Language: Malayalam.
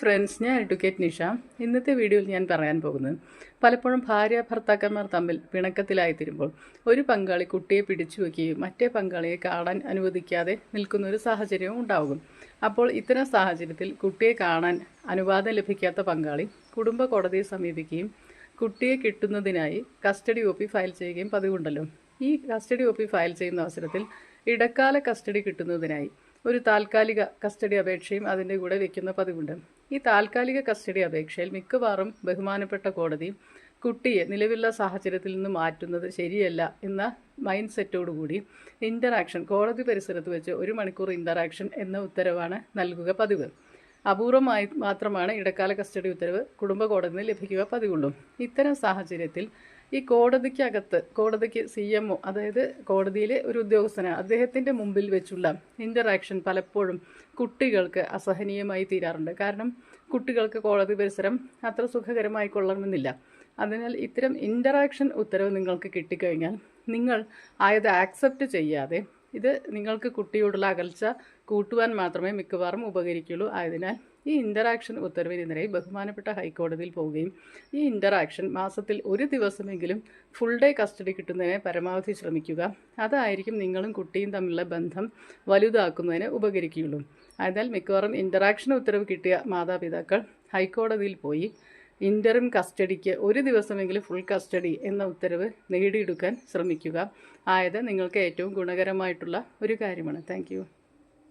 ഫ്രണ്ട്സ്, ഞാൻ അഡ്വക്കേറ്റ് നിഷ. ഇന്നത്തെ വീഡിയോയിൽ ഞാൻ പറയാൻ പോകുന്നത് പലപ്പോഴും ഭാര്യ ഭർത്താക്കന്മാർ തമ്മിൽ പിണക്കത്തിലായിത്തീരുമ്പോൾ ഒരു പങ്കാളി കുട്ടിയെ പിടിച്ചു വയ്ക്കുകയും മറ്റേ പങ്കാളിയെ കാണാൻ അനുവദിക്കാതെ നിൽക്കുന്ന ഒരു സാഹചര്യവും ഉണ്ടാകും. അപ്പോൾ ഇത്തരം സാഹചര്യത്തിൽ കുട്ടിയെ കാണാൻ അനുവാദം ലഭിക്കാത്ത പങ്കാളി കുടുംബ കോടതിയെ സമീപിക്കുകയും കുട്ടിയെ കിട്ടുന്നതിനായി കസ്റ്റഡി OP ഫയൽ ചെയ്യുകയും പതിവുണ്ടല്ലോ. ഈ കസ്റ്റഡി OP ഫയൽ ചെയ്യുന്ന അവസരത്തിൽ ഇടക്കാല കസ്റ്റഡി കിട്ടുന്നതിനായി ഒരു താൽക്കാലിക കസ്റ്റഡി അപേക്ഷയും അതിൻ്റെ കൂടെ വയ്ക്കുന്ന പതിവുണ്ട്. ഈ താൽക്കാലിക കസ്റ്റഡി അപേക്ഷയിൽ മിക്കവാറും ബഹുമാനപ്പെട്ട കോടതി കുട്ടിയെ നിലവിലുള്ള സാഹചര്യത്തിൽ നിന്ന് മാറ്റുന്നത് ശരിയല്ല എന്ന മൈൻഡ് സെറ്റോടുകൂടി ഇൻ്ററാക്ഷൻ കോടതി പരിസരത്ത് വെച്ച് 1 മണിക്കൂർ ഇൻ്ററാക്ഷൻ എന്ന ഉത്തരവാണ് നൽകുക പതിവ്. അപൂർവമായി മാത്രമാണ് ഇടക്കാല കസ്റ്റഡി ഉത്തരവ് കുടുംബ കോടതിയിൽ നിന്ന് ലഭിക്കുക പതിവുള്ളൂ. ഇത്തരം സാഹചര്യത്തിൽ ഈ കോടതിക്കകത്ത് കോടതിക്ക് CMO, അതായത് കോടതിയിലെ ഒരു ഉദ്യോഗസ്ഥനാണ്, അദ്ദേഹത്തിൻ്റെ മുമ്പിൽ വെച്ചുള്ള ഇൻ്ററാക്ഷൻ പലപ്പോഴും കുട്ടികൾക്ക് അസഹനീയമായി തീരാറുണ്ട്. കാരണം കുട്ടികൾക്ക് കോടതി പരിസരം അത്ര സുഖകരമായി കൊള്ളണമെന്നില്ല. അതിനാൽ ഇത്തരം ഇൻ്ററാക്ഷൻ ഉത്തരവ് നിങ്ങൾക്ക് കിട്ടിക്കഴിഞ്ഞാൽ നിങ്ങൾ ആയത് ആക്സെപ്റ്റ് ചെയ്യാതെ ഇത് നിങ്ങൾക്ക് കുട്ടിയോടുള്ള അകൽച്ച കൂട്ടുവാൻ മാത്രമേ മിക്കവാറും ഉപകരിക്കുള്ളൂ. ആയതിനാൽ ഈ ഇൻ്ററാക്ഷൻ ഉത്തരവിനെതിരെ ബഹുമാനപ്പെട്ട ഹൈക്കോടതിയിൽ പോവുകയും ഈ ഇൻ്ററാക്ഷൻ മാസത്തിൽ 1 ദിവസമെങ്കിലും ഫുൾ ഡേ കസ്റ്റഡി കിട്ടുന്നതിന് പരമാവധി ശ്രമിക്കുക. അതായിരിക്കും നിങ്ങളും കുട്ടിയും തമ്മിലുള്ള ബന്ധം വലുതാക്കുന്നതിന് ഉപകരിക്കുകയുള്ളൂ. അതിനാൽ മിക്കവാറും ഇൻ്ററാക്ഷൻ ഉത്തരവ് കിട്ടിയ മാതാപിതാക്കൾ ഹൈക്കോടതിയിൽ പോയി ഇൻ്ററിം കസ്റ്റഡിക്ക് 1 ദിവസമെങ്കിലും ഫുൾ കസ്റ്റഡി എന്ന ഉത്തരവ് നേടിയെടുക്കാൻ ശ്രമിക്കുക. ആയത് നിങ്ങൾക്ക് ഏറ്റവും ഗുണകരമായിട്ടുള്ള ഒരു കാര്യമാണ്. താങ്ക്